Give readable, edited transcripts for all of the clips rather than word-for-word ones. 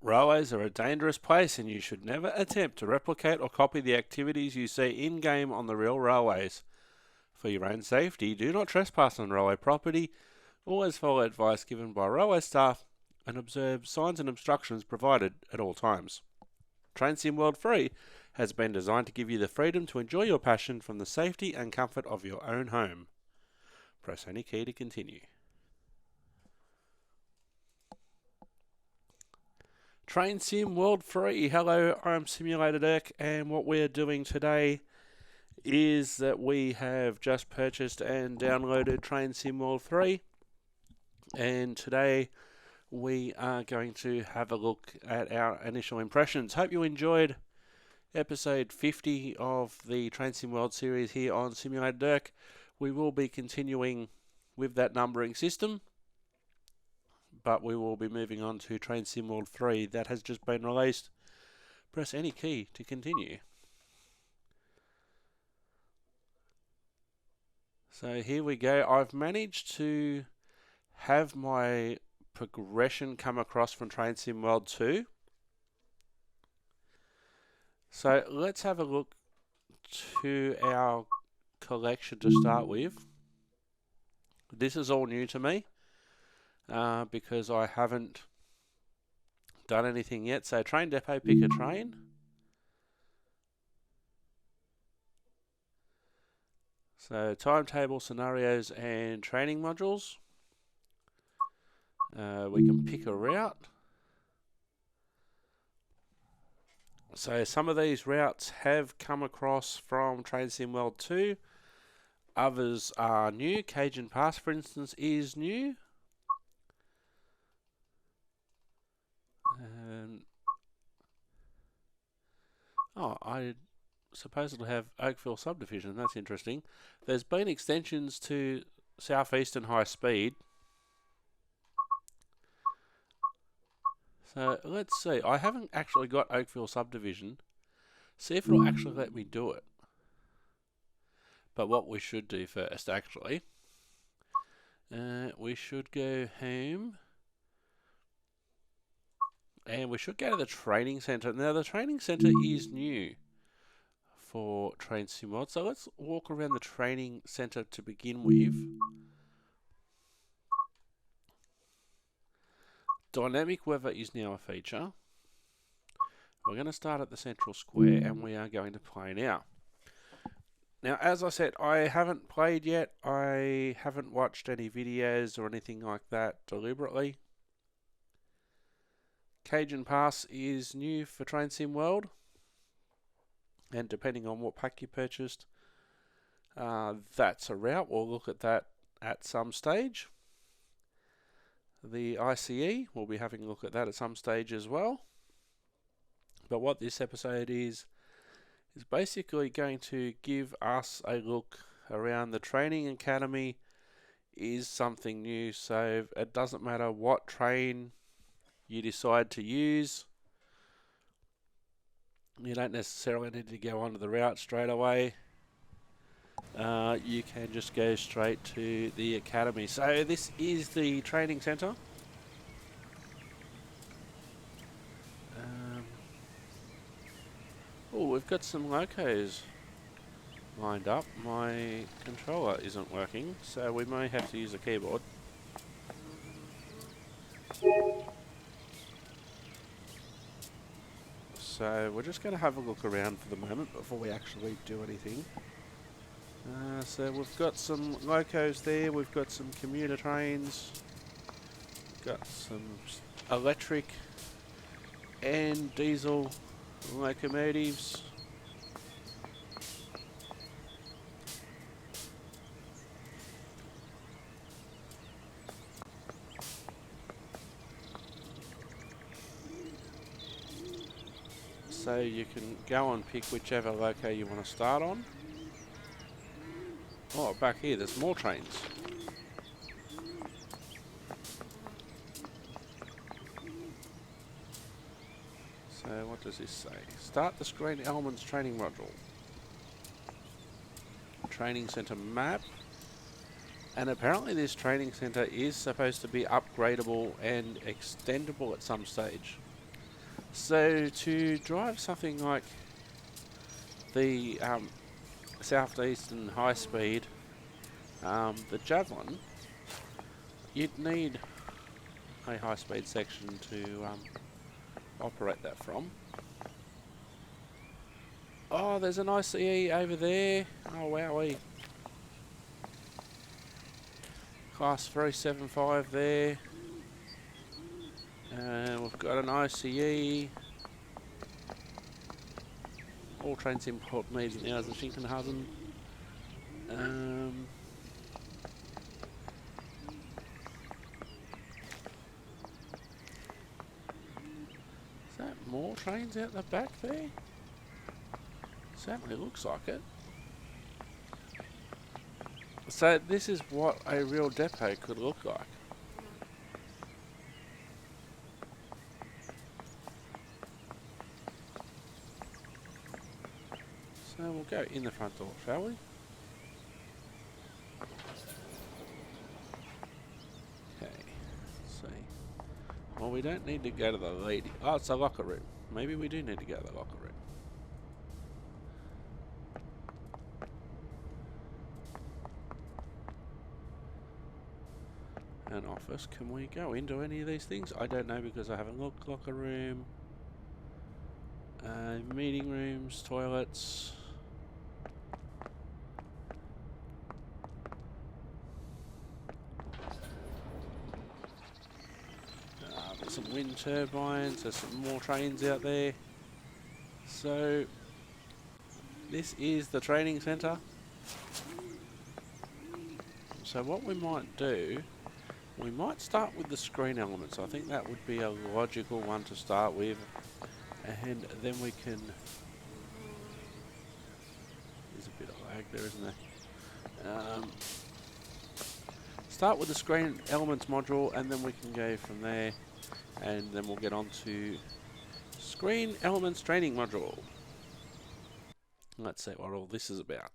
Railways are a dangerous place and you should never attempt to replicate or copy the activities you see in-game on the real railways. For your own safety, do not trespass on railway property, always follow advice given by railway staff, and observe signs and instructions provided at all times. Train Sim World Free has been designed to give you the freedom to enjoy your passion from the safety and comfort of your own home. Press any key to continue. Train Sim World Free. Hello, I'm Simulated Erk, and what we're doing today is that we have just purchased and downloaded Train Sim World 3, and today we are going to have a look at our initial impressions. Hope you enjoyed episode 50 of the Train Sim World series here on Simulated Erk. We will be continuing with that numbering system, but we will be moving on to Train Sim World 3 that has just been released. Press any key to continue. So here we go. I've managed to have my progression come across from Train Sim World 2. So let's have a look to our collection to start with. This is all new to me because I haven't done anything yet. So train depot, pick a train. So timetable, scenarios and training modules. We can pick a route. So some of these routes have come across from Train Sim World 2. Others are new. Cajun Pass, for instance, is new. I supposedly have Oakville Subdivision. That's interesting. There's been extensions to Southeastern High Speed. So let's see. I haven't actually got Oakville Subdivision. See if it'll actually let me do it. But what we should do first, actually, we should go home. And we should go to the training centre. Now, the training centre is new for Train Sim World. So let's walk around the training centre to begin with. Dynamic weather is now a feature. We're going to start at the central square and we are going to play now. Now, as I said, I haven't played yet. I haven't watched any videos or anything like that deliberately. Cajun Pass is new for Train Sim World. And depending on what pack you purchased, that's a route. We'll look at that at some stage. The ICE, we'll be having a look at that at some stage as well. But what this episode is basically going to give us a look around the training academy. Is something new, so it doesn't matter what train you decide to use. You don't necessarily need to go onto the route straight away. You can just go straight to the academy. So this is the training centre. Oh, we've got some locos lined up. My controller isn't working, so we may have to use a keyboard. So we're just going to have a look around for the moment before we actually do anything. So we've got some locos there, we've got some commuter trains, got some electric and diesel locomotives. So you can go and pick whichever loco you want to start on. Oh, back here there's more trains. So what does this say? Start the screen elements training module. Training center map. And apparently this training center is supposed to be upgradable and extendable at some stage. So to drive something like the Southeastern High Speed, the Javelin, you'd need a high speed section to operate that from. Oh, there's an ICE over there. Oh, wowee. Class 375 there. We've got an ICE. All trains import needs in hours of Schinkenhaven. Is that more trains out the back there? Certainly looks like it. So this is what a real depot could look like. So we'll go in the front door, shall we? Okay, see. Well, we don't need to go to the lady. Oh, it's a locker room. Maybe we do need to go to the locker room. An office. Can we go into any of these things? I don't know because I haven't looked. Locker room. Meeting rooms, toilets. There's some wind turbines. There's some more trains out there. So this is the training centre. So what we might do, we might start with the screen elements. I think that would be a logical one to start with. And then we can... There's a bit of lag there, isn't there? Start with the screen elements module, and then we can go from there. And then we'll get on to screen elements training module. Let's see what all this is about.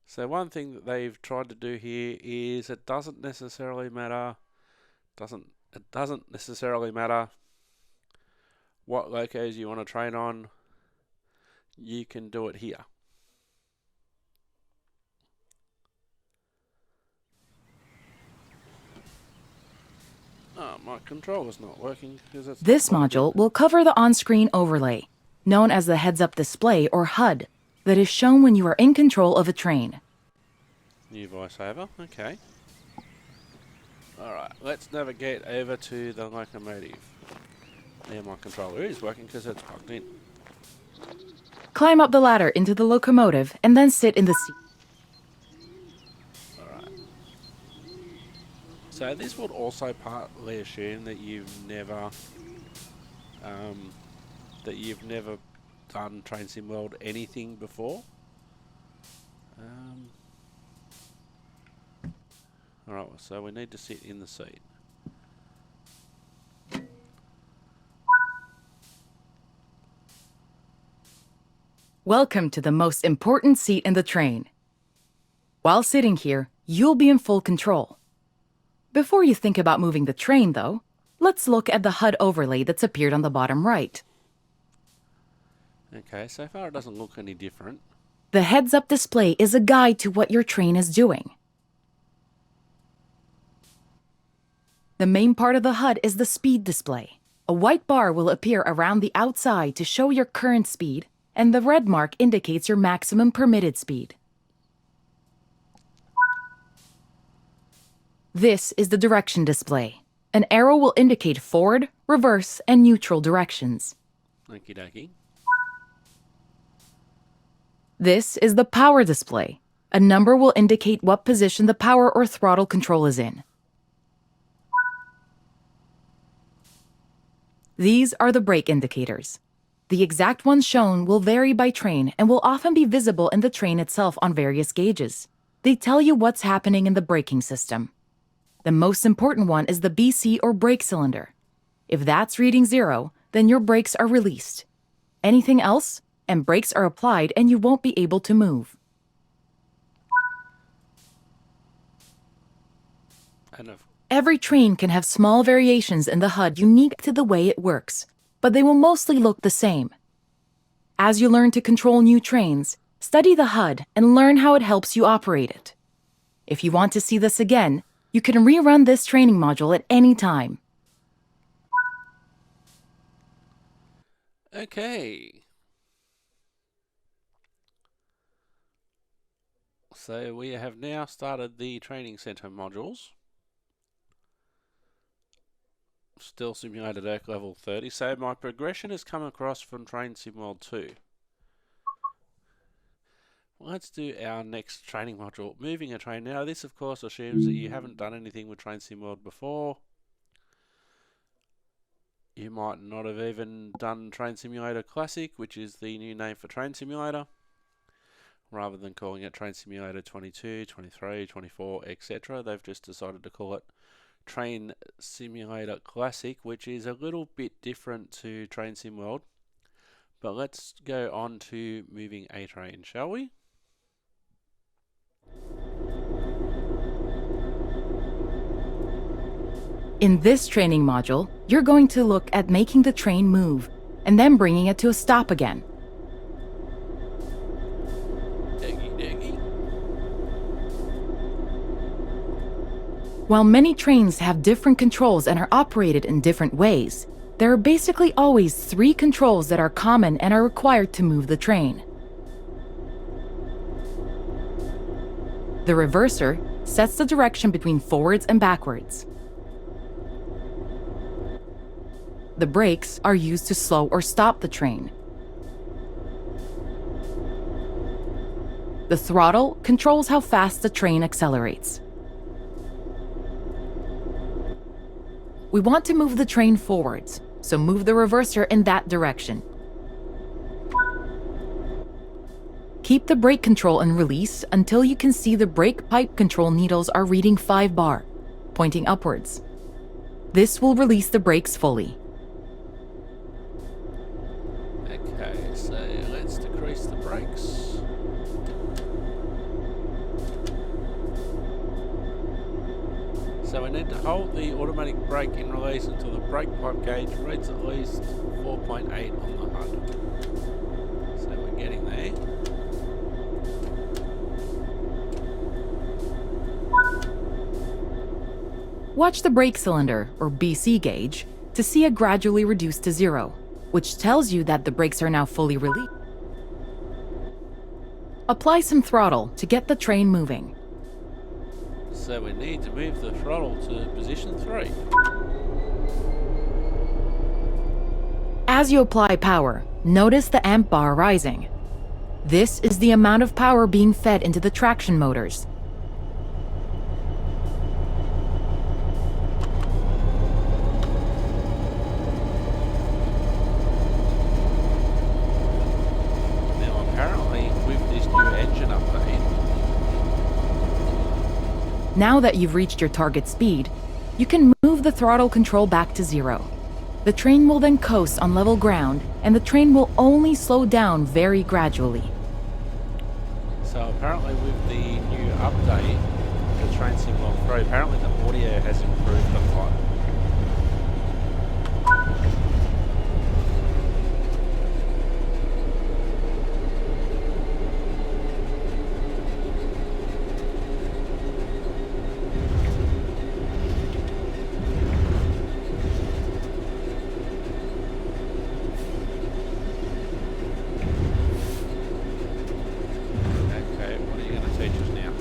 So one thing that they've tried to do here is it doesn't necessarily matter. It doesn't necessarily matter what locos you want to train on. You can do it here. Oh, my controller's not working because it's... This module will cover the on-screen overlay, known as the heads-up display or HUD, that is shown when you are in control of a train. New voiceover, okay. Alright, let's navigate over to the locomotive. Now my controller is working because it's plugged in. Climb up the ladder into the locomotive and then sit in the seat. Alright. So this would also partly assume that you've never done Train Sim World anything before. Alright, so we need to sit in the seat. Welcome to the most important seat in the train. While sitting here, you'll be in full control. Before you think about moving the train, though, let's look at the HUD overlay that's appeared on the bottom right. Okay, so far it doesn't look any different. The heads-up display is a guide to what your train is doing. The main part of the HUD is the speed display. A white bar will appear around the outside to show your current speed, and the red mark indicates your maximum permitted speed. This is the direction display. An arrow will indicate forward, reverse, and neutral directions. Okie dokie. This is the power display. A number will indicate what position the power or throttle control is in. These are the brake indicators. The exact ones shown will vary by train and will often be visible in the train itself on various gauges. They tell you what's happening in the braking system. The most important one is the BC or brake cylinder. If that's reading 0, then your brakes are released. Anything else, and brakes are applied and you won't be able to move. And Every train can have small variations in the HUD unique to the way it works, but they will mostly look the same. As you learn to control new trains, study the HUD and learn how it helps you operate it. If you want to see this again, you can rerun this training module at any time. Okay. So we have now started the training center modules. Still Simulated Erk level 30. So my progression has come across from Train Sim World 2. Let's do our next training module, moving a train. Now this of course assumes that you haven't done anything with Train Sim World before. You might not have even done Train Simulator Classic, which is the new name for Train Simulator. Rather than calling it Train Simulator 22, 23, 24, etc. They've just decided to call it Train Simulator Classic, which is a little bit different to Train Sim World. But let's go on to moving a train, shall we? In this training module, you're going to look at making the train move, and then bringing it to a stop again. While many trains have different controls and are operated in different ways, there are basically always 3 controls that are common and are required to move the train. The reverser sets the direction between forwards and backwards. The brakes are used to slow or stop the train. The throttle controls how fast the train accelerates. We want to move the train forwards, so move the reverser in that direction. Keep the brake control and release until you can see the brake pipe control needles are reading 5 bar, pointing upwards. This will release the brakes fully. Okay, so let's decrease the brakes. So we need to hold the automatic brake in release until the brake pipe gauge reads at least 4.8 on the HUD. So we're getting there. Watch the brake cylinder, or BC gauge, to see it gradually reduce to 0, which tells you that the brakes are now fully released. Apply some throttle to get the train moving. So we need to move the throttle to position 3. As you apply power, notice the amp bar rising. This is the amount of power being fed into the traction motors. Now apparently with this new engine upgrade, Now that you've reached your target speed, you can move the throttle control back to 0. The train will then coast on level ground, and the train will only slow down very gradually. so apparently with the new update for Train Sim World 3, apparently the audio has improved a lot. Okay, what are you going to teach us now?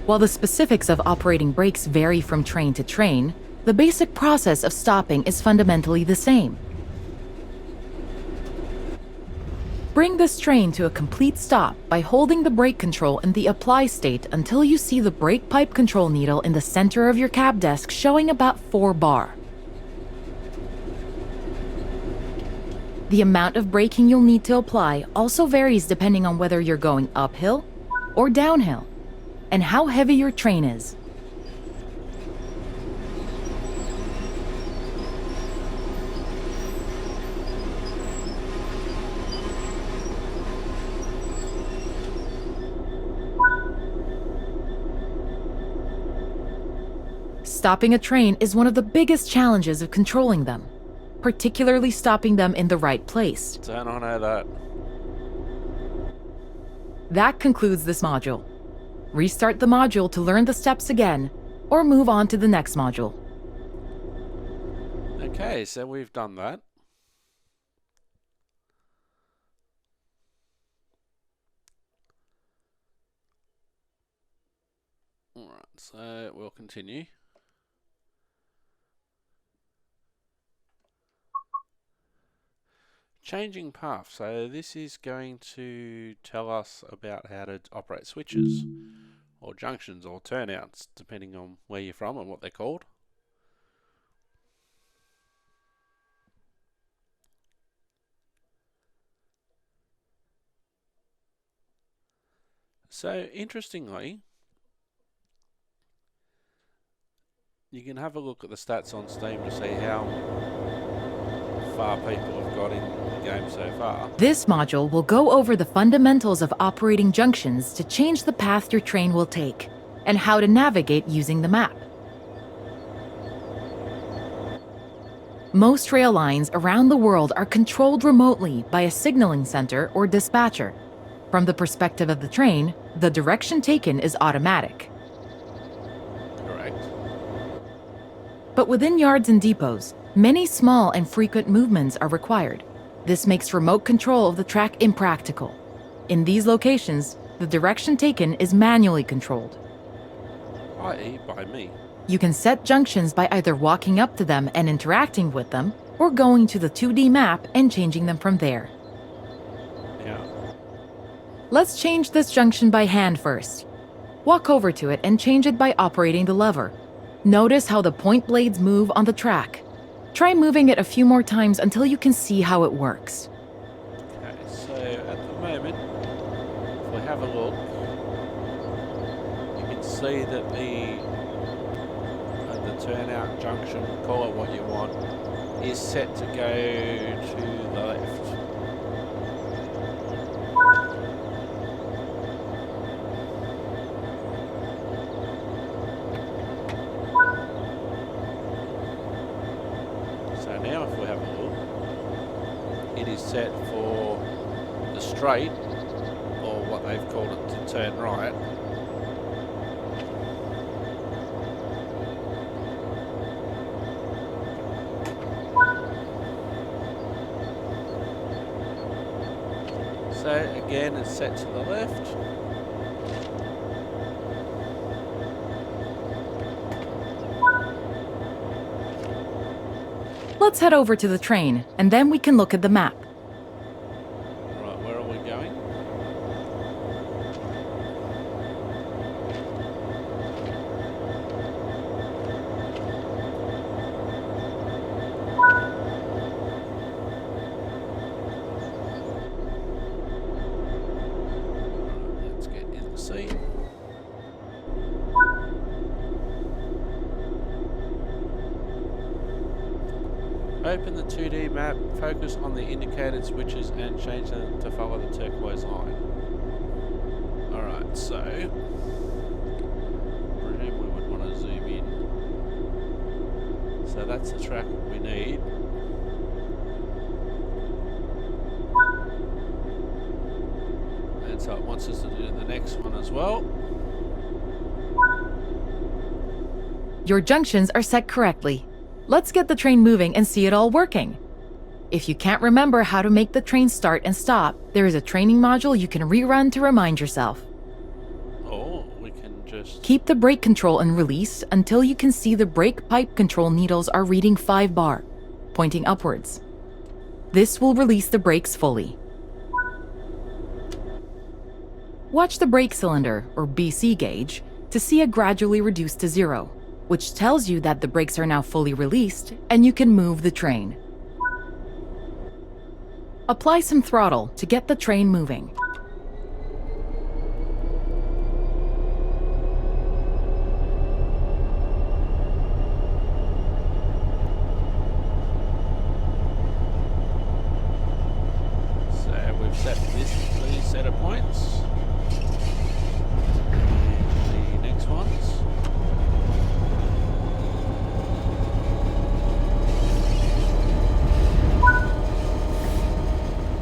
While the specifics of operating brakes vary from train to train, the basic process of stopping is fundamentally the same. Bring this train to a complete stop by holding the brake control in the apply state until you see the brake pipe control needle in the center of your cab desk showing about 4 bar. The amount of braking you'll need to apply also varies depending on whether you're going uphill or downhill, and how heavy your train is. Stopping a train is one of the biggest challenges of controlling them, particularly stopping them in the right place. Don't I know that? That concludes this module. Restart the module to learn the steps again, or move on to the next module. Okay, so we've done that. Alright, so we'll continue. Changing path. So this is going to tell us about how to operate switches or junctions or turnouts, depending on where you're from and what they're called. So interestingly, you can have a look at the stats on Steam to see how far people have got in the game so far. This module will go over the fundamentals of operating junctions to change the path your train will take, and how to navigate using the map. Most rail lines around the world are controlled remotely by a signaling center or dispatcher. From the perspective of the train, the direction taken is automatic. Correct. But within yards and depots, many small and frequent movements are required. This makes remote control of the track impractical. In these locations, the direction taken is manually controlled. I.e. by me. You can set junctions by either walking up to them and interacting with them, or going to the 2D map and changing them from there. Now, Let's change this junction by hand first. Walk over to it and change it by operating the lever. Notice how the point blades move on the track. Try moving it a few more times until you can see how it works. okay, so at the moment, if we have a look, you can see that the turnout junction, call it what you want, is set to go to the left. So now if we have a look, it is set for the straight, or what they've called it to turn right. So again, it's set to the left. Let's head over to the train, and then we can look at the map. Right, where are we going? Right, let's get in the scene. Open the 2D map, focus on the indicated switches and change them to follow the turquoise line. Alright, so I presume we would want to zoom in. So that's the track we need. And so it wants us to do the next one as well. Your junctions are set correctly. Let's get the train moving and see it all working. If you can't remember how to make the train start and stop, there is a training module you can rerun to remind yourself. Or we can just... Keep the brake control and release until you can see the brake pipe control needles are reading 5 bar, pointing upwards. This will release the brakes fully. Watch the brake cylinder, or BC gauge, to see it gradually reduce to 0, which tells you that the brakes are now fully released and you can move the train. Apply some throttle to get the train moving. So we've set these set of points. And the next ones.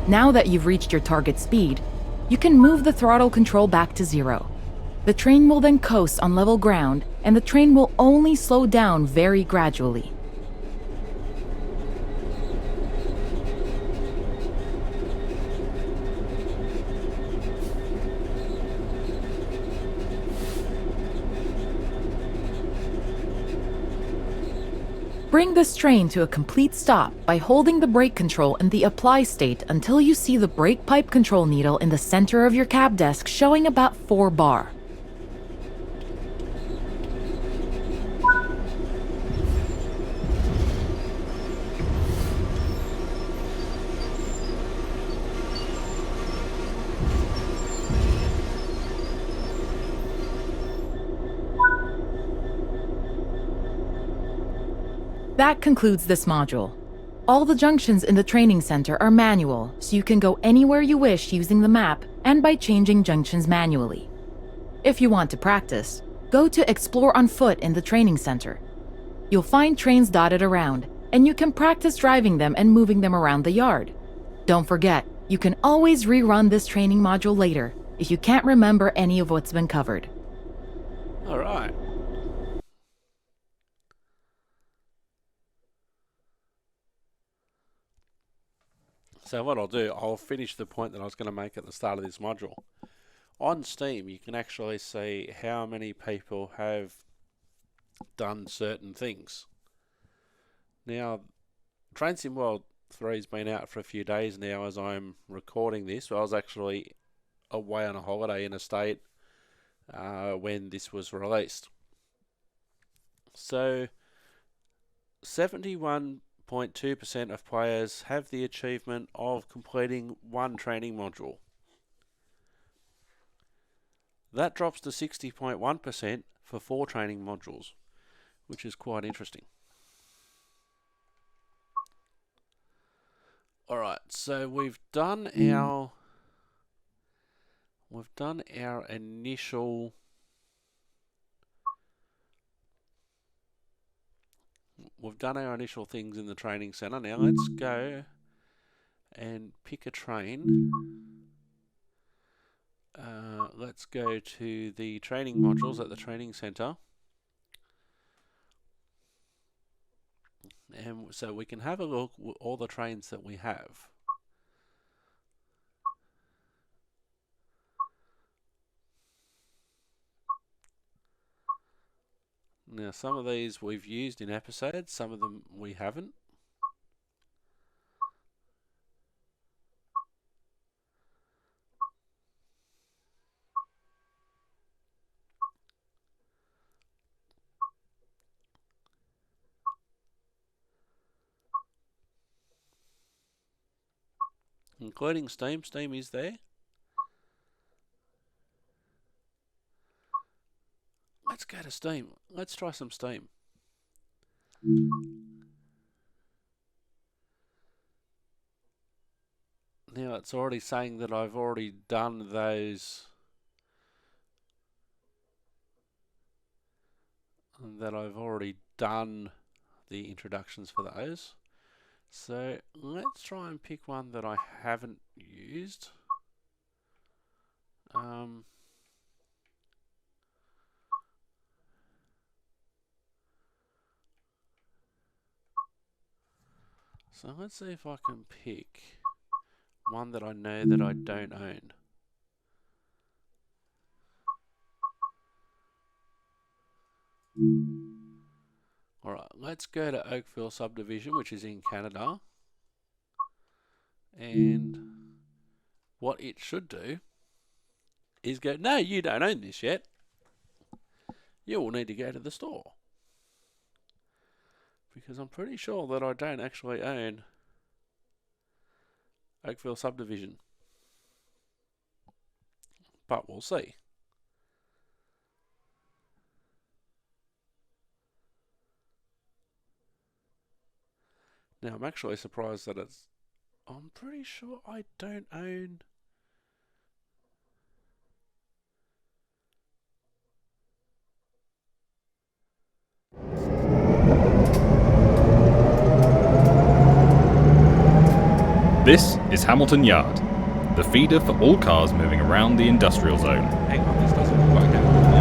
Now that you've reached your target speed, you can move the throttle control back to 0. The train will then coast on level ground, and the train will only slow down very gradually. Bring this train to a complete stop by holding the brake control in the apply state until you see the brake pipe control needle in the center of your cab desk showing about 4 bar. That concludes this module. All the junctions in the training center are manual, so you can go anywhere you wish using the map and by changing junctions manually. If you want to practice, go to Explore on Foot in the training center. You'll find trains dotted around, and you can practice driving them and moving them around the yard. Don't forget, you can always rerun this training module later if you can't remember any of what's been covered. All right. So what I'll do, I'll finish the point that I was going to make at the start of this module. On Steam, you can actually see how many people have done certain things. Now, Train Sim World 3 has been out for a few days now as I'm recording this. So I was actually away on a holiday in a state when this was released. So, 71.2% of players have the achievement of completing one training module. That drops to 60.1% for 4 training modules, which is quite interesting. Alright, so we've done our initial things in the training center. Now let's go and pick a train. Let's go to the training modules at the training center. And so we can have a look at all the trains that we have. Now some of these we've used in episodes, some of them we haven't. Including Steam. Steam is there. Let's go to Steam. Let's try some Steam. Now it's already saying that I've already done those. That I've already done the introductions for those. So let's try and pick one that I haven't used. So let's see if I can pick one that I know that I don't own. Alright, let's go to Oakville Subdivision, which is in Canada. And what it should do is go, no, you don't own this yet. You will need to go to the store. Because I'm pretty sure that I don't actually own Oakville Subdivision. But we'll see. Now I'm actually surprised that I'm pretty sure I don't own. This is Hamilton Yard, the feeder for all cars moving around the industrial zone. Hang on, this doesn't look like Hamilton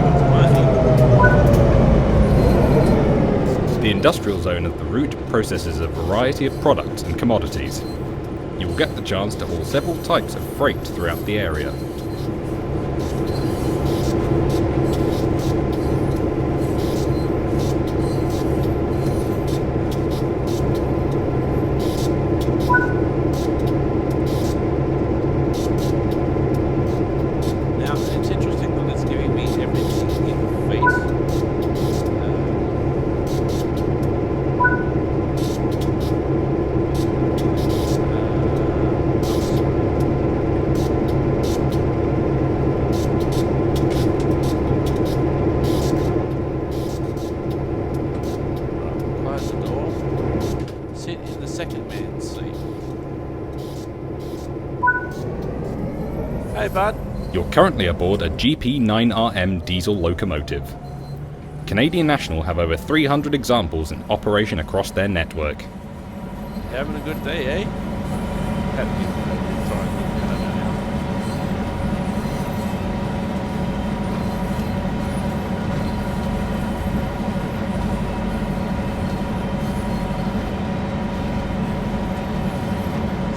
Yard's The industrial zone of the route processes a variety of products and commodities. You will get the chance to haul several types of freight throughout the area. Now, it's interesting that it's giving me everything in feet. Close the door. Sit in the second man's seat. Hey, bud. You're currently aboard a GP9RM diesel locomotive. Canadian National have over 300 examples in operation across their network. Having a good day, eh?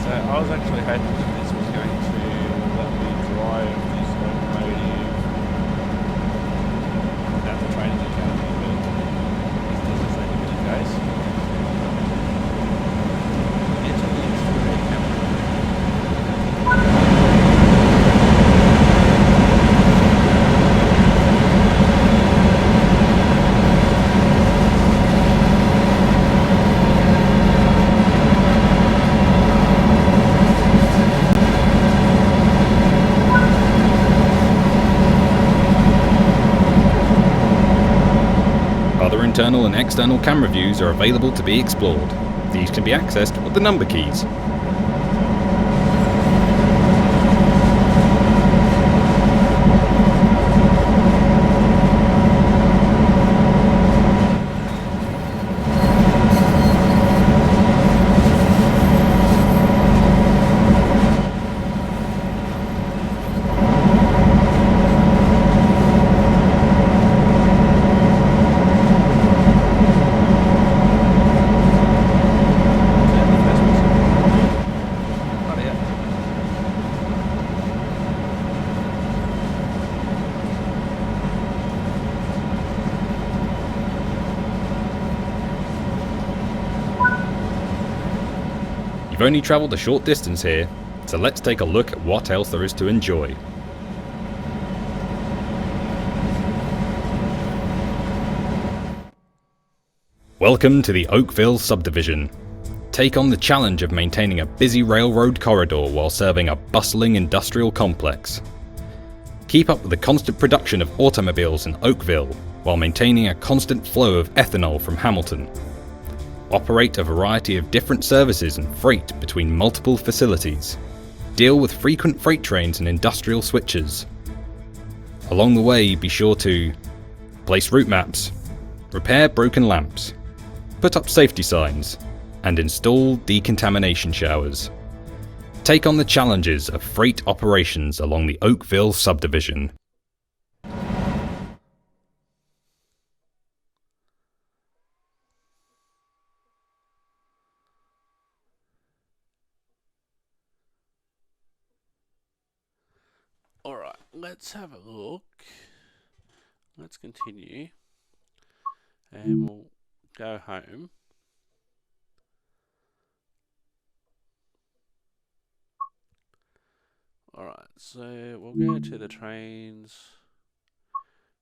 So I was actually hoping that this was going to let me drive this locomotive at the training academy, but this doesn't seem to be the case. Enter the exterior camera. Other internal and external camera views are available to be explored. These can be accessed with the number keys. You've only travelled a short distance here, so let's take a look at what else there is to enjoy. Welcome to the Oakville subdivision. Take on the challenge of maintaining a busy railroad corridor while serving a bustling industrial complex. Keep up with the constant production of automobiles in Oakville while maintaining a constant flow of ethanol from Hamilton. Operate a variety of different services and freight between multiple facilities. Deal with frequent freight trains and industrial switches. Along the way, be sure to place route maps, repair broken lamps, put up safety signs, and install decontamination showers. Take on the challenges of freight operations along the Oakville subdivision. Alright, let's have a look. Let's continue. And we'll go home. Alright, so we'll go to the trains.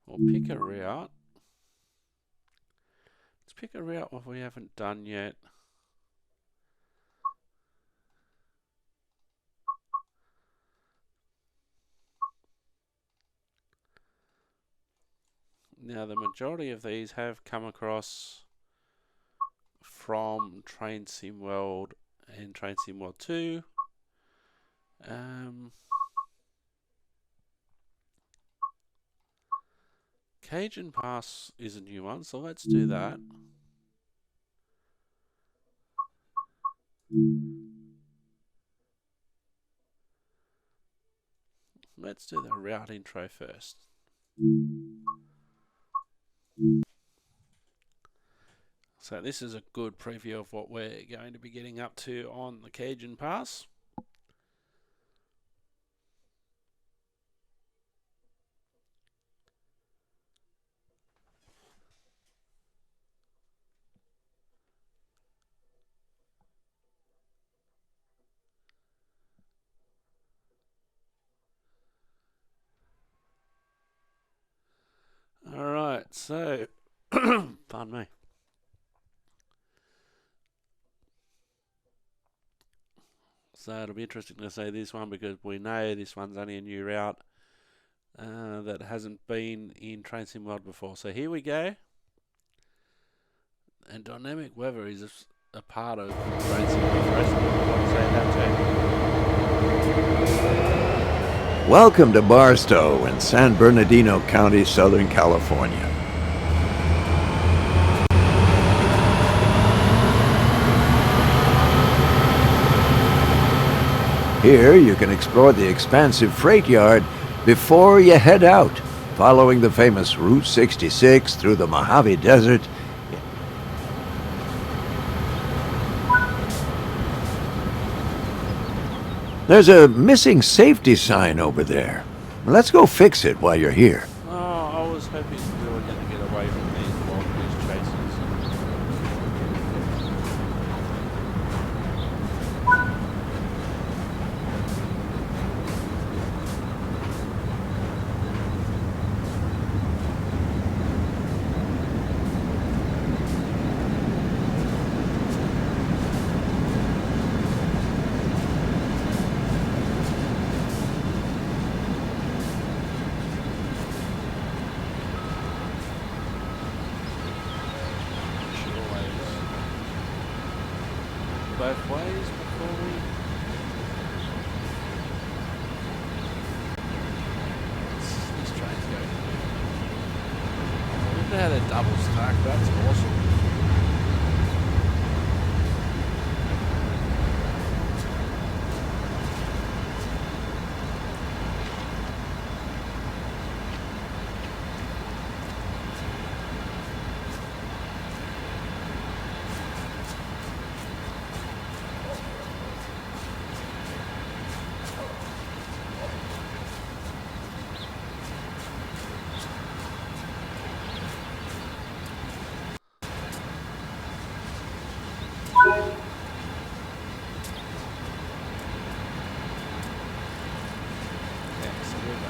We'll pick a route. Let's pick a route what we haven't done yet. Now, the majority of these have come across from Train Sim World and Train Sim World 2. Cajun Pass is a new one, so let's do that. let's do the route intro first. So this is a good preview of what we're going to be getting up to on the Cajun Pass. Alright, so, pardon me. So it'll be interesting to see this one because we know this one's only a new route that hasn't been in Train Sim World before. So here we go. And dynamic weather is a part of Train Sim World. Welcome to Barstow in San Bernardino County, Southern California. Here you can explore the expansive freight yard before you head out, following the famous Route 66 through the Mojave Desert. There's a missing safety sign over there. Let's go fix it while you're here. Oh, I was hoping we were going to get away from these wild goose chases. Both ways before we... These trains go. Look at how they're double stacked, that's awesome.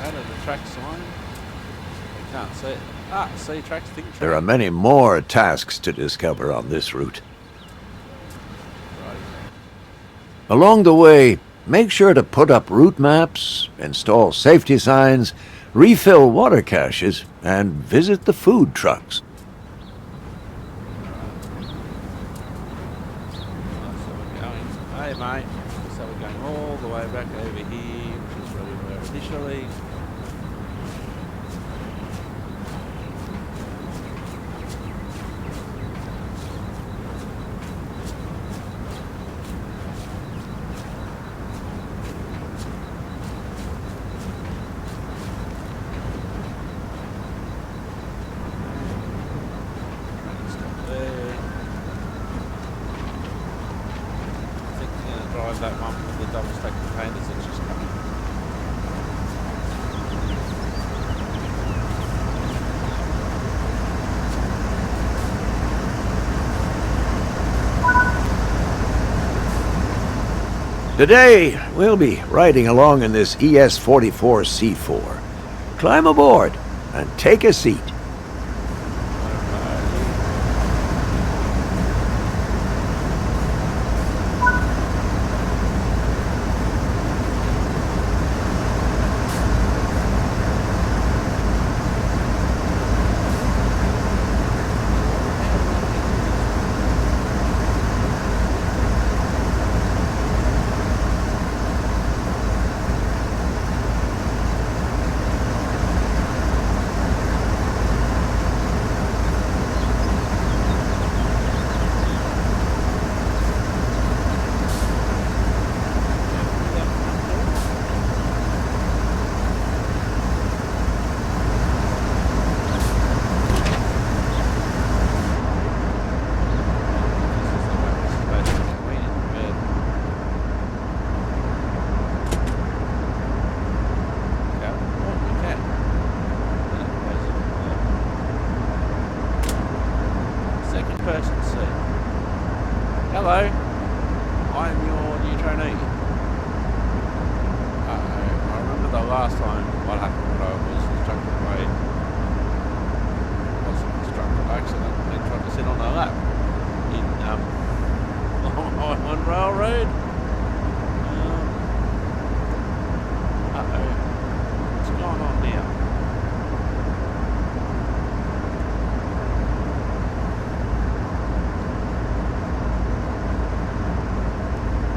Added a track sign. I can't see it. Ah, see tracks, think track. There are many more tasks to discover on this route. Right. Along the way, make sure to put up route maps, install safety signs, refill water caches, and visit the food trucks. So we're going, hey mate, so we're going all the way back over here, which is where we were initially. That one with the double stack containers that's just coming. Today, we'll be riding along in this ES-44C4. Climb aboard and take a seat. and see. Hello, I'm your new trainee. I remember the last time what happened when I was instructed by accidentally tried to sit on a lap in Long Island Railroad. What's going on now?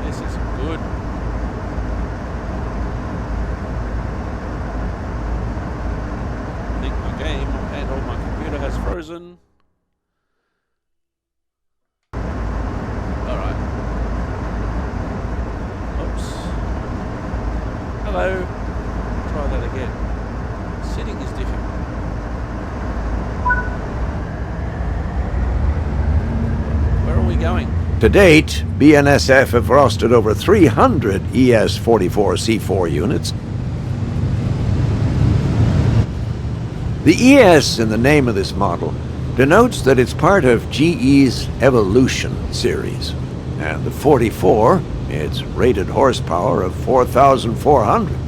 This is good. I think my game and all my computer has frozen. Alright. Oops. Hello. Try that again. Sitting is difficult. Where are we going? To date, BNSF have rostered over 300 ES-44C4 units. The ES in the name of this model denotes that it's part of GE's Evolution series, and the 44, its rated horsepower of 4,400.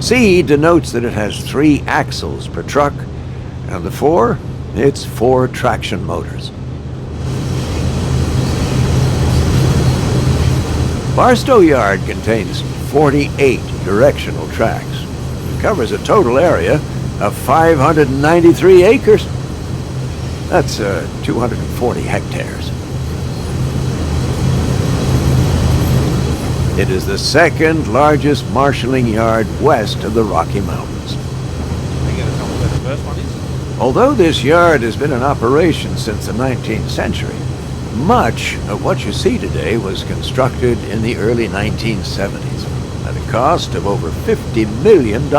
C denotes that it has 3 axles per truck, and the 4, it's 4 traction motors. Barstow Yard contains 48 directional tracks. It covers a total area of 593 acres. That's 240 hectares. It is the second largest marshalling yard west of the Rocky Mountains. Are you going to tell me where the first one is? Although this yard has been in operation since the 19th century, much of what you see today was constructed in the early 1970s at a cost of over $50 million.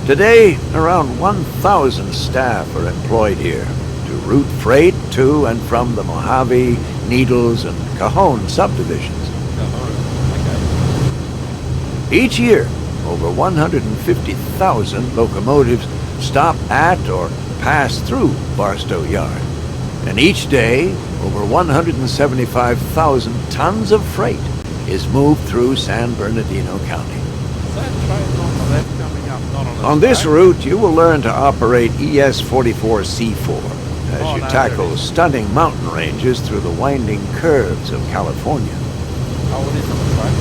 Today, around 1,000 staff are employed here to route freight to and from the Mojave, Needles, and Cajon subdivisions. Okay. Each year, over 150,000 locomotives stop at or pass through Barstow Yard. And each day, over 175,000 tons of freight is moved through San Bernardino County. Is that train on the left coming up, not on the On this right? route, you will learn to operate ES-44C4 as Oh, you no, tackle there it is. stunning mountain ranges through the winding curves of California. Oh, it is on the track.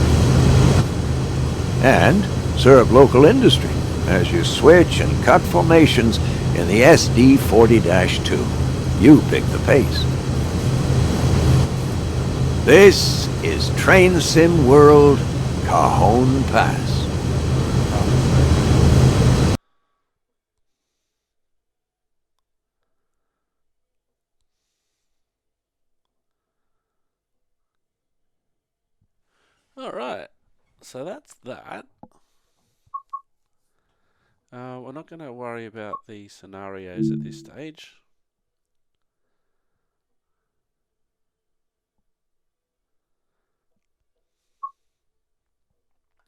And serve local industry as you switch and cut formations in the SD-40-2. You pick the pace. This is Train Sim World Cajon Pass. Alright, so that's that. We're not going to worry about the scenarios at this stage.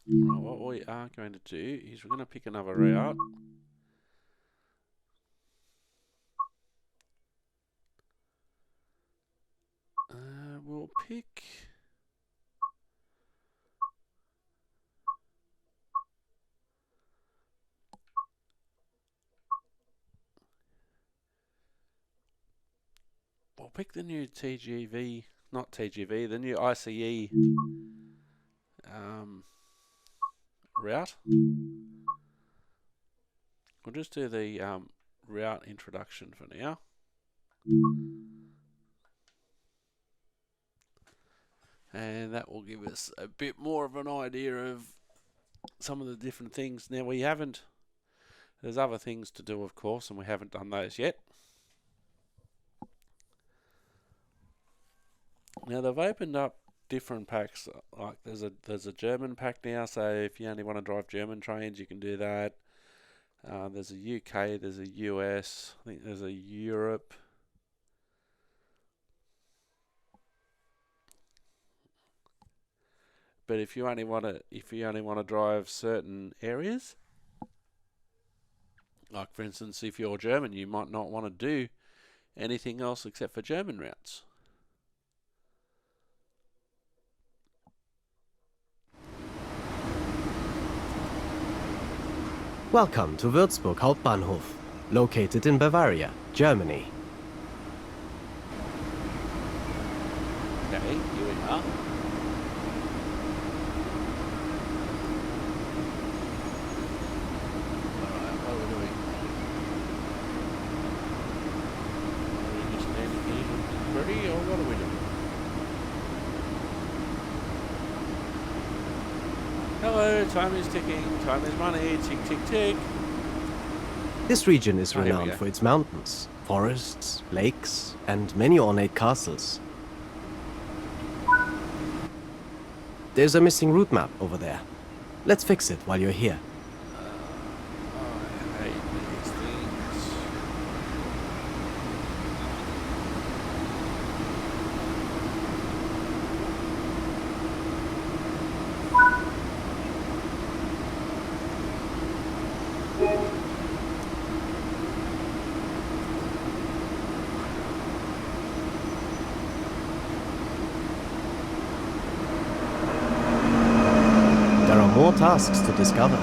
Right, what we are going to do is we're going to pick another route. We'll pick... We'll pick the new TGV, not TGV, the new ICE route. We'll just do the route introduction for now. And that will give us a bit more of an idea of some of the different things. Now we haven't, there's other things to do of course, and we haven't done those yet. Now they've opened up different packs, like there's a German pack now, so if you only want to drive German trains you can do that. There's a UK, there's a US, I think there's a Europe. But if you only want to drive certain areas, Like, for instance, if you're German, you might not want to do anything else except for German routes. Welcome to Würzburg Hauptbahnhof, located in Bavaria, Germany. Okay, here we are. Alright, what are we doing? Are we just standing here looking pretty, or what are we doing? Hello, time is ticking, time is money, tick, tick, tick. This region is Oh, here we renowned go. for its mountains, forests, lakes, and many ornate castles. There's a missing route map over there. Let's fix it while you're here. I hate these things. There are more tasks to discover.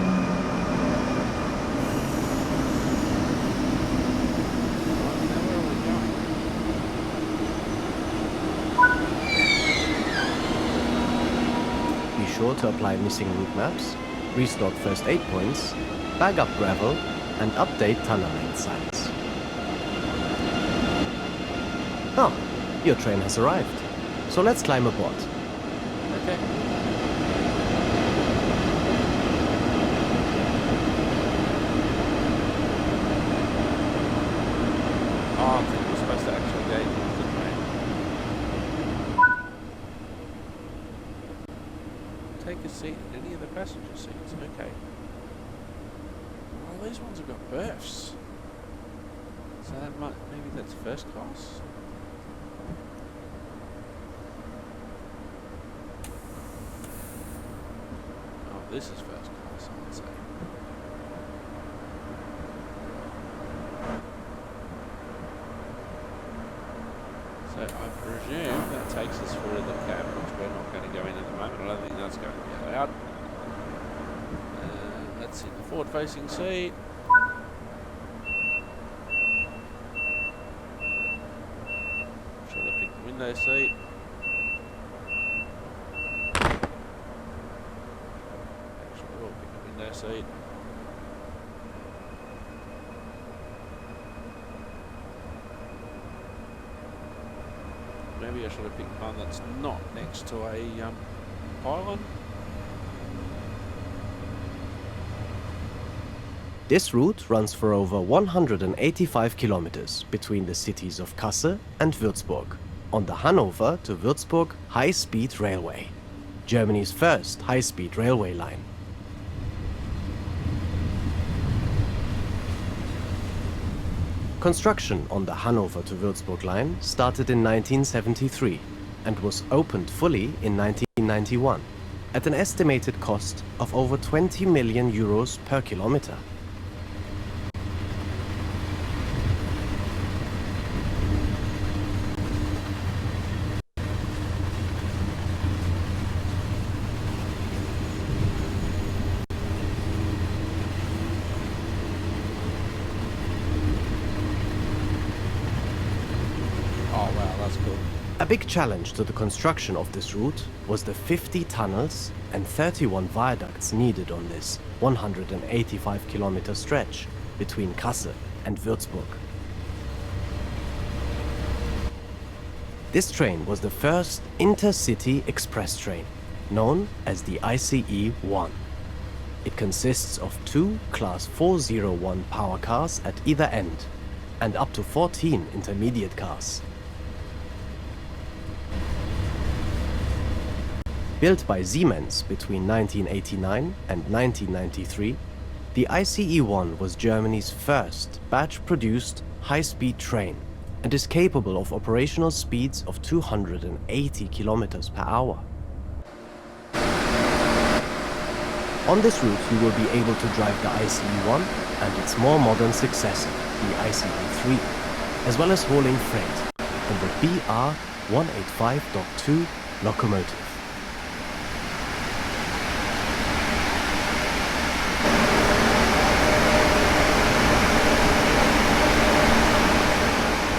Be sure to apply missing route maps, restock first aid points, bag up gravel, and update tunnel length signs. Oh, your train has arrived. So let's climb aboard. Okay. Oh, I think we're supposed to actually go into the train. Take a seat in any of the passenger seats. Okay. Oh, these ones have got berths. So that might, maybe that's first class. Oh, this is first class, I would say. So I presume that takes us through the cab, which we're not going to go in at the moment. I don't think that's going to be allowed. Let's see, the forward-facing seat. Should have picked the window seat. Actually, we'll pick the window seat. Maybe I should have picked one that's not next to a pylon. This route runs for over 185 kilometers between the cities of Kassel and Würzburg on the Hanover to Würzburg High-Speed Railway, Germany's first high-speed railway line. Construction on the Hanover to Würzburg line started in 1973 and was opened fully in 1991 at an estimated cost of over 20 million euros per kilometer. Oh wow, that's cool. A big challenge to the construction of this route was the 50 tunnels and 31 viaducts needed on this 185-kilometer stretch between Kassel and Würzburg. This train was the first intercity express train, known as the ICE-1. It consists of two Class 401 power cars at either end and up to 14 intermediate cars. Built by Siemens between 1989 and 1993, the ICE-1 was Germany's first batch-produced high-speed train and is capable of operational speeds of 280 kilometers per hour. On this route, you will be able to drive the ICE-1 and its more modern successor, the ICE-3, as well as hauling freight in the BR-185.2 locomotive.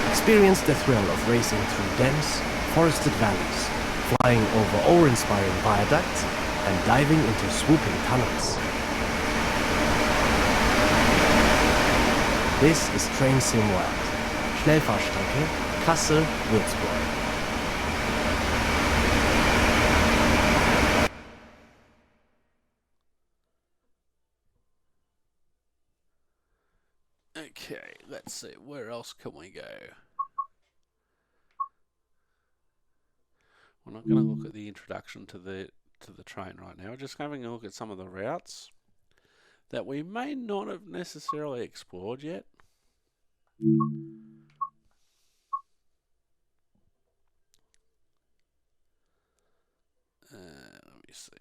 Experience the thrill of racing through dense, forested valleys, flying over awe-inspiring viaducts, and diving into swooping tunnels. This is Train Sim World. Schnellfahrstrecke Kassel-Würzburg. Okay, let's see, where else can we go? We're not going to look at the introduction to the train right now. We're just having a look at some of the routes that we may not have necessarily explored yet. Let me see.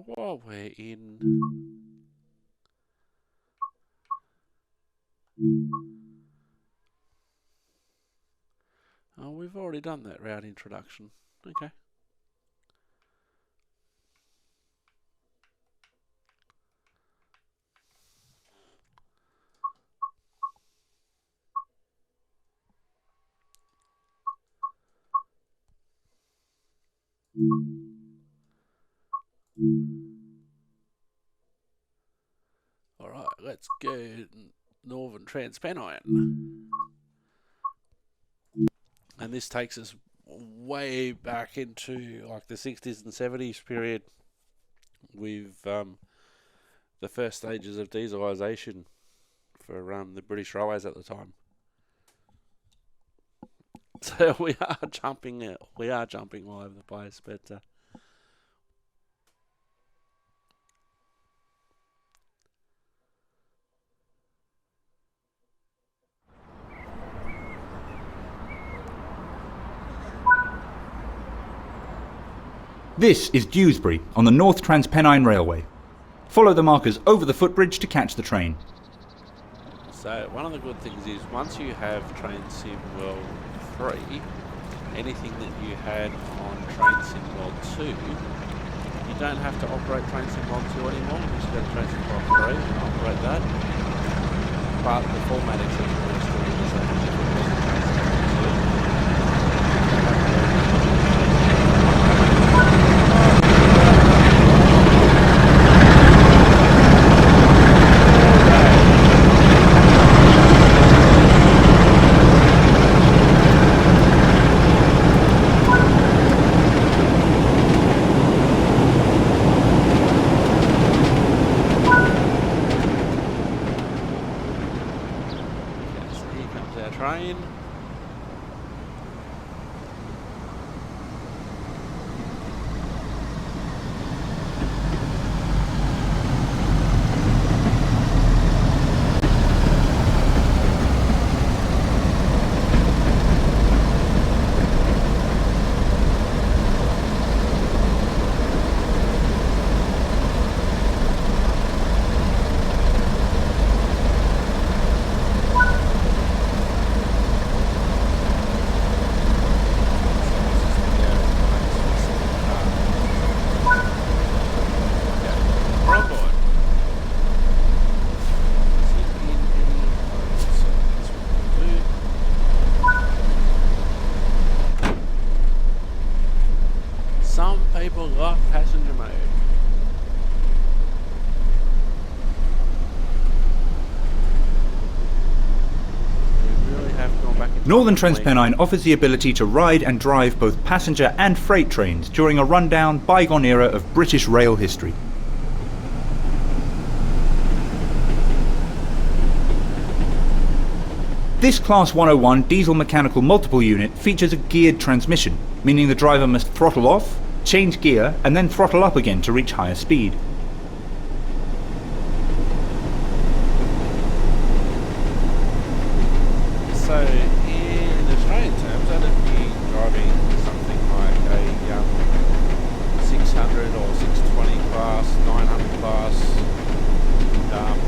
While we're in... Oh, we've already done that route introduction. Okay. Alright, let's go Northern Transpennine. And this takes us way back into like the 60s and 70s period with the first stages of dieselisation for the British Railways at the time. So we are jumping all over the place, but This is Dewsbury on the North Transpennine Railway. Follow the markers over the footbridge to catch the train. So one of the good things is once you have Train Sim World 3, anything that you had on Train Sim World 2, you don't have to operate Train Sim World 2 anymore. You just go to Train Sim World 3 and operate that. But the formatting section will still be the same as if it wasn't Train Sim World 2. Train. Some people love passenger mode. We really have gone back in Northern Transpennine offers the ability to ride and drive both passenger and freight trains during a rundown, bygone era of British rail history. This Class 101 diesel mechanical multiple unit features a geared transmission, meaning the driver must throttle off, change gear, and then throttle up again to reach higher speed. So, in Australian terms, that'd be driving something like a 600 or 620 class, 900 class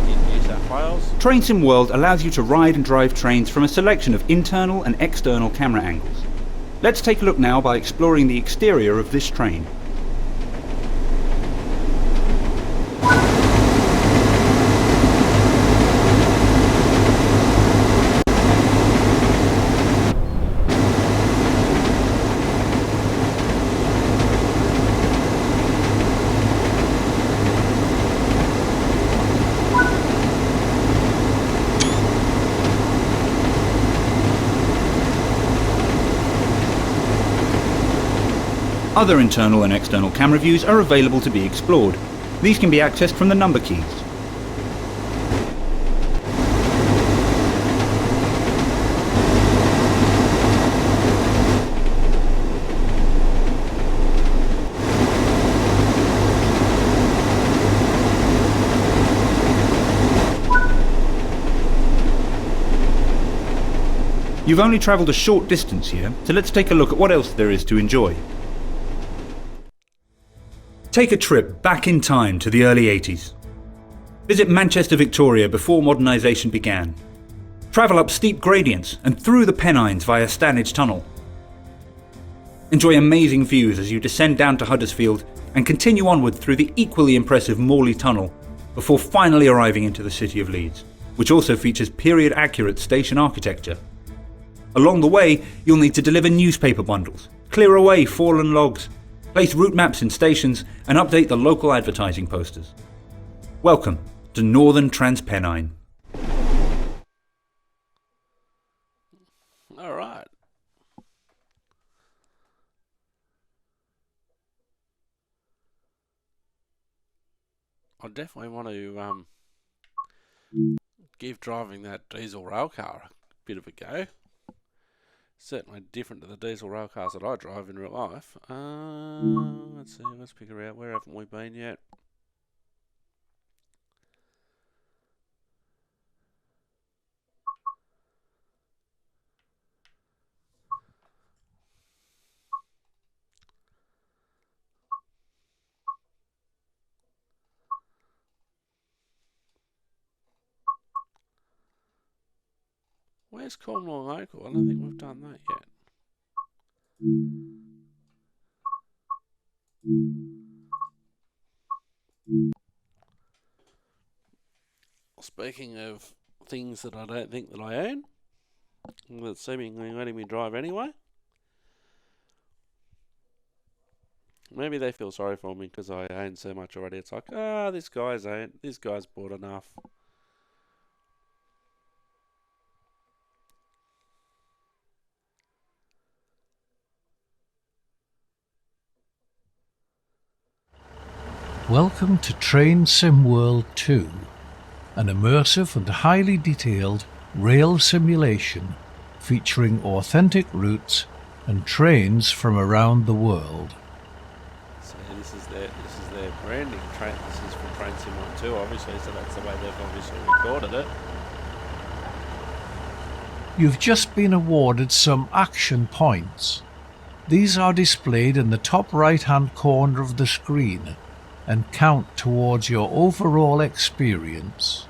in New South Wales. Train Sim World allows you to ride and drive trains from a selection of internal and external camera angles. Let's take a look now by exploring the exterior of this train. Other internal and external camera views are available to be explored. These can be accessed from the number keys. You've only travelled a short distance here, so let's take a look at what else there is to enjoy. Take a trip back in time to the early 80s. Visit Manchester, Victoria before modernisation began. Travel up steep gradients and through the Pennines via Stanage Tunnel. Enjoy amazing views as you descend down to Huddersfield and continue onward through the equally impressive Morley Tunnel before finally arriving into the city of Leeds, which also features period-accurate station architecture. Along the way, you'll need to deliver newspaper bundles, clear away fallen logs, place route maps in stations, and update the local advertising posters. Welcome to Northern Transpennine. All right. I definitely want to give driving that diesel rail car a bit of a go. Certainly different to the diesel rail cars that I drive in real life. Let's see, let's figure out where haven't we been yet. Where's Cornwall Local? I don't think we've done that yet. Speaking of things that I don't think that I own, that's seemingly letting me drive anyway. Maybe they feel sorry for me because I own so much already. It's like, this guy's bought enough. Welcome to Train Sim World 2, an immersive and highly detailed rail simulation featuring authentic routes and trains from around the world. So this is their branding. This is from Train Sim World 2, obviously, so that's the way they've obviously recorded it. You've just been awarded some action points. These are displayed in the top right-hand corner of the screen and count towards your overall experience.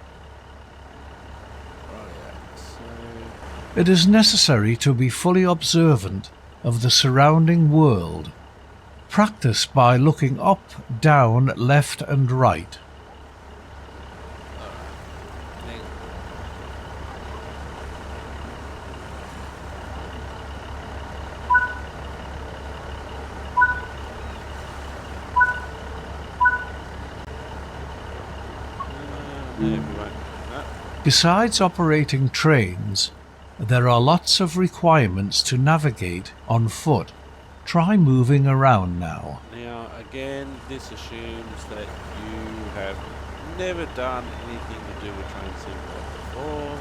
It is necessary to be fully observant of the surrounding world. Practice by looking up, down, left and right. Besides operating trains, there are lots of requirements to navigate on foot. Try moving around now. Now, again, this assumes that you have never done anything to do with Train Sim before.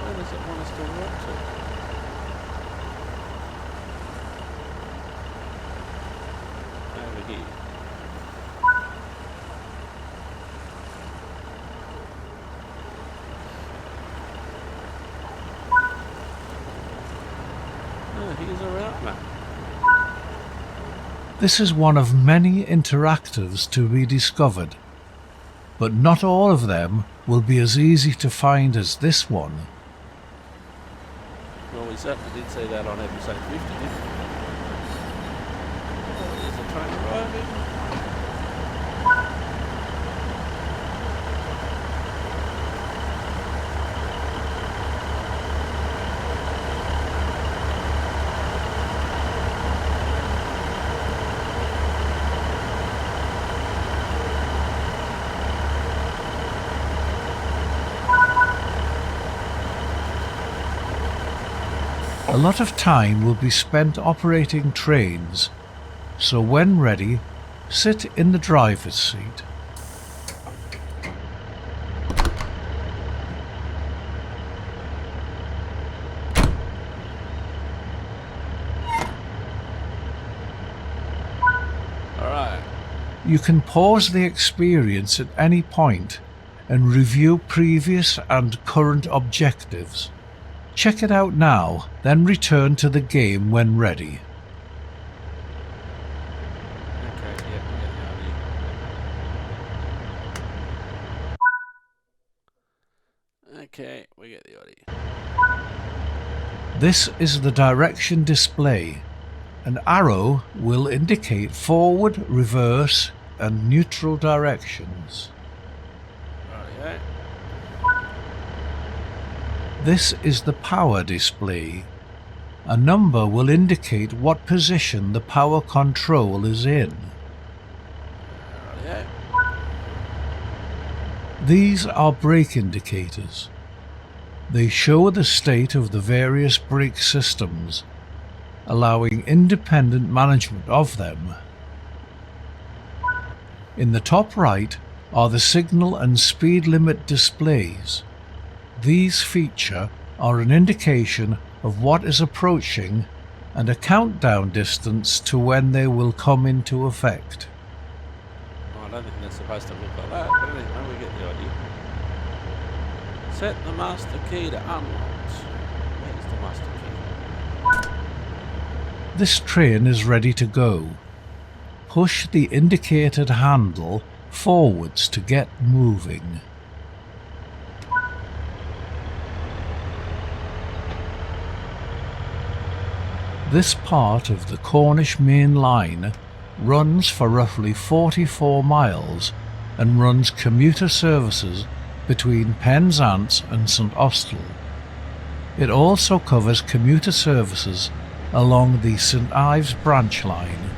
Where does it want us to walk to? This is one of many interactives to be discovered, but not all of them will be as easy to find as this one. Well, we certainly did see that on episode 50, didn't we? Oh, there's a train arriving. A lot of time will be spent operating trains, so when ready, sit in the driver's seat. Alright. You can pause the experience at any point and review previous and current objectives. Check it out now, then return to the game when ready. Okay, we get the audio. This is the direction display. An arrow will indicate forward, reverse, and neutral directions. Rightio. This is the power display. A number will indicate what position the power control is in. Rightio. These are brake indicators. They show the state of the various brake systems, allowing independent management of them. In the top right are the signal and speed limit displays. These feature are an indication of what is approaching and a countdown distance to when they will come into effect. Oh, I don't think they're supposed to look like that, but anyway, we get the idea. Set the master key to unlock. Where's the master key? This train is ready to go. Push the indicated handle forwards to get moving. This part of the Cornish Main Line runs for roughly 44 miles and runs commuter services between Penzance and St Austell. It also covers commuter services along the St Ives branch line.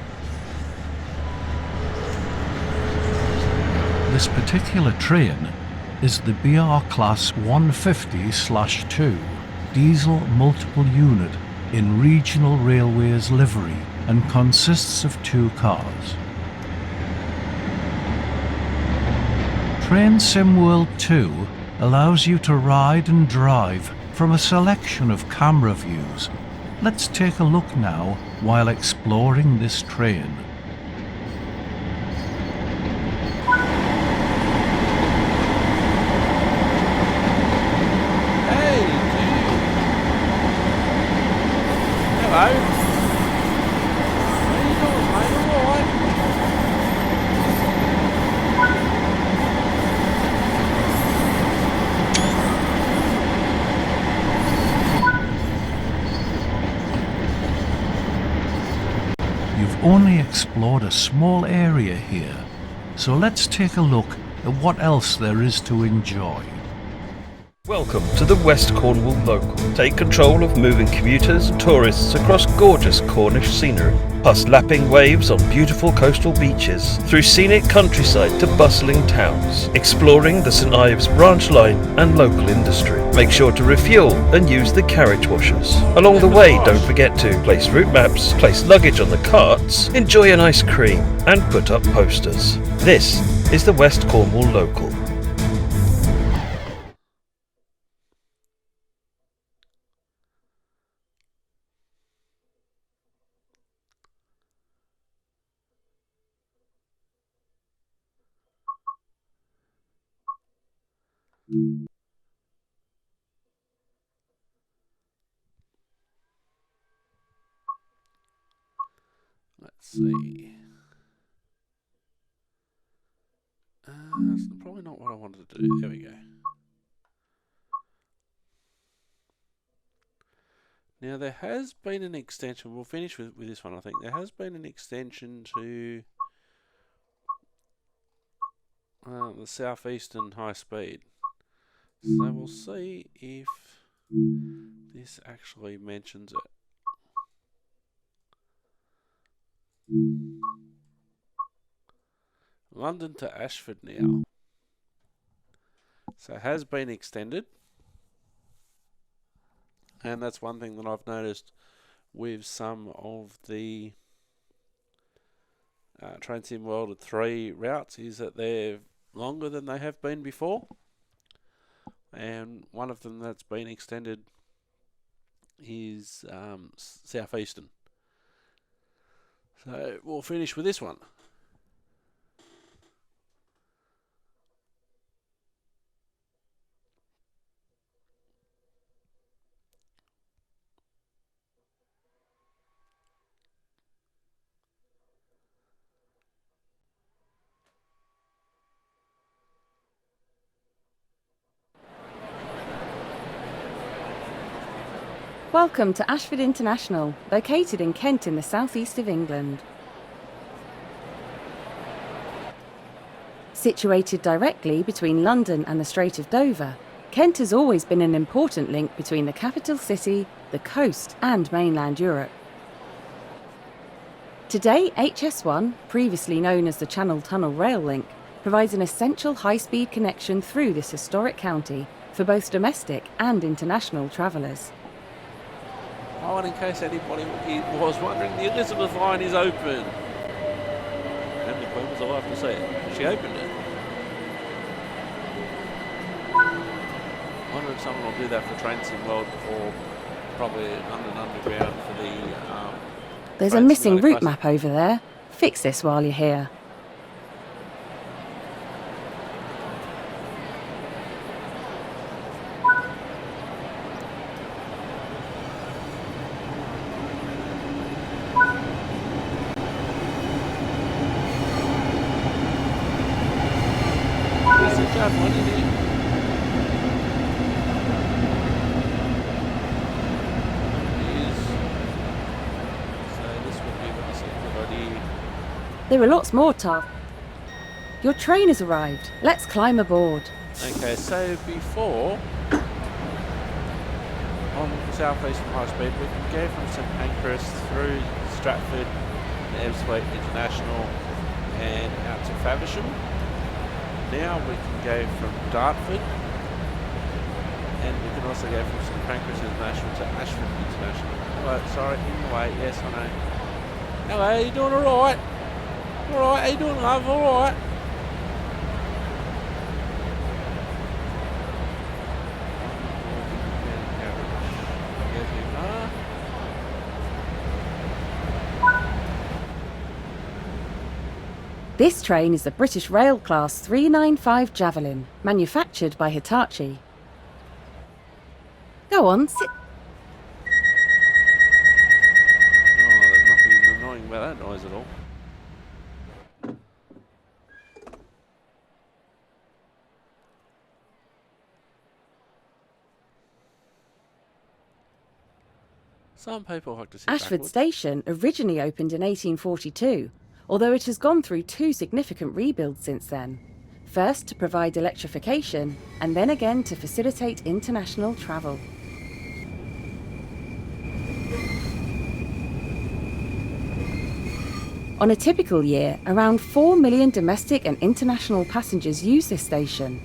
This particular train is the BR Class 150/2 diesel multiple unit in Regional Railways livery and consists of 2 cars. Train Sim World 2 allows you to ride and drive from a selection of camera views. Let's take a look now while exploring this train. Hey, dude. Hello. What are you doing, mate? All right. You've only explored a small area here, so let's take a look at what else there is to enjoy. Welcome to the West Cornwall Local. Take control of moving commuters and tourists across gorgeous Cornish scenery, plus lapping waves on beautiful coastal beaches, through scenic countryside to bustling towns, exploring the St Ives branch line and local industry. Make sure to refuel and use the carriage washers. Along the way, don't forget to place route maps, place luggage on the carts, enjoy an ice cream, and put up posters. This is the West Cornwall Local. Let's see. That's probably not what I wanted to do. There we go. Now, there has been an extension. We'll finish with this one, I think. There has been an extension to the southeastern high speed. So we'll see if this actually mentions it. London to Ashford now. So it has been extended. And that's one thing that I've noticed with some of the Train Sim World 3 routes is that they're longer than they have been before. And one of them that's been extended is Southeastern. So we'll finish with this one. Welcome to Ashford International, located in Kent in the southeast of England. Situated directly between London and the Strait of Dover, Kent has always been an important link between the capital city, the coast and mainland Europe. Today, HS1, previously known as the Channel Tunnel Rail Link, provides an essential high-speed connection through this historic county for both domestic and international travellers. Oh, and in case anybody was wondering, the Elizabeth line is open. And the Queen was alive to see it. She opened it. I wonder if someone will do that for Train Sim World or probably London Underground for the... There's a missing route map over there. Fix this while you're here. There are lots more tasks. Your train has arrived. Let's climb aboard. Okay, so before on the South Eastern High Speed, we can go from St Pancras through Stratford, Ebbsfleet International, and out to Faversham. Now we can go from Dartford, and we can also go from St Pancras International to Ashford International. Hello, sorry, in the way. Yes, I know. Hello, you doing all right? Alright, how you doing, love? Alright. This train is the British Rail Class 395 Javelin, manufactured by Hitachi. Go on, sit. Oh, there's nothing annoying about that noise at all. Some people like to sit Ashford backwards. Station originally opened in 1842, although it has gone through two significant rebuilds since then. First to provide electrification, and then again to facilitate international travel. On a typical year, around 4 million domestic and international passengers use this station.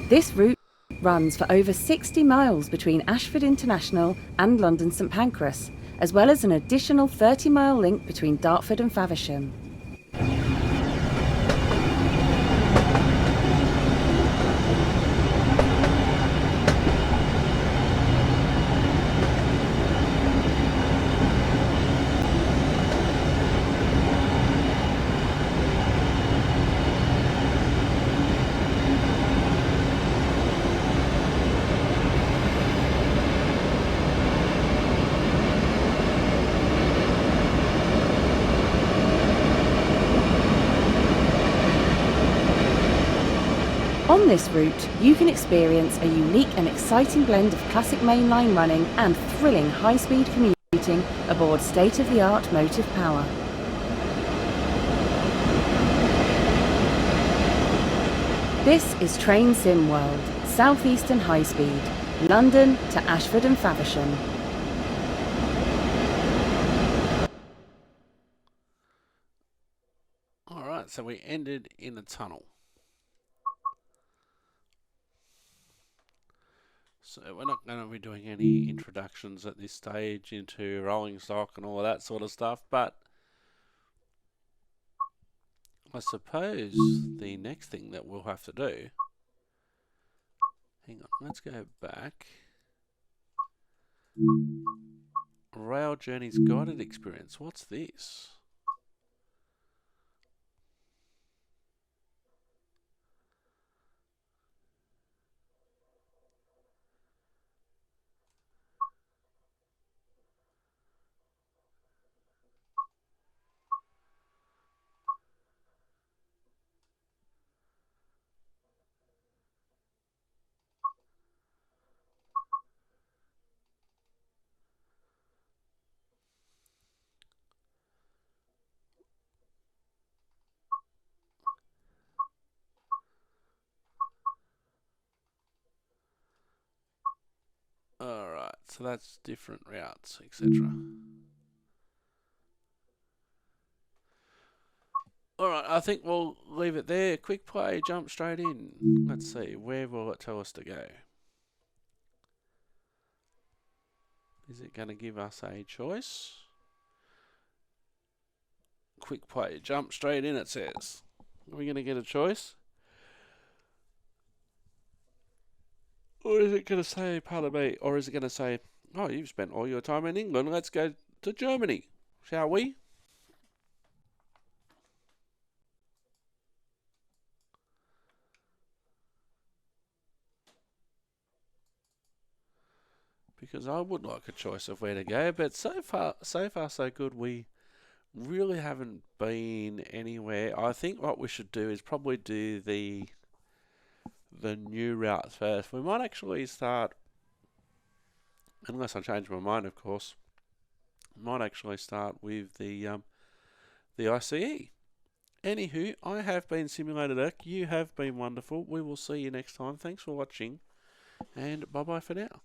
This route runs for over 60 miles between Ashford International and London St Pancras, as well as an additional 30-mile link between Dartford and Faversham. On this route, you can experience a unique and exciting blend of classic mainline running and thrilling high-speed commuting aboard state-of-the-art motive power. This is Train Sim World, Southeastern High Speed, London to Ashford and Faversham. Alright, so we ended in a tunnel. So we're not going to be doing any introductions at this stage into rolling stock and all of that sort of stuff, but I suppose the next thing that we'll have to do, hang on, let's go back. Rail Journeys Guided Experience, what's this? Alright, so that's different routes, etc. Alright, I think we'll leave it there. Quick play, jump straight in. Let's see, where will it tell us to go? Is it going to give us a choice? Quick play, jump straight in, it says. Are we going to get a choice? Or is it going to say, pardon me, or is it going to say, oh, you've spent all your time in England, let's go to Germany, shall we? Because I would like a choice of where to go, but so far so good. We really haven't been anywhere. I think what we should do is probably do the new routes first. We might actually start, unless I change my mind, of course. Might actually start with the ICE. Anywho, I have been Simulated Erk. You have been wonderful. We will see you next time. Thanks for watching, and bye bye for now.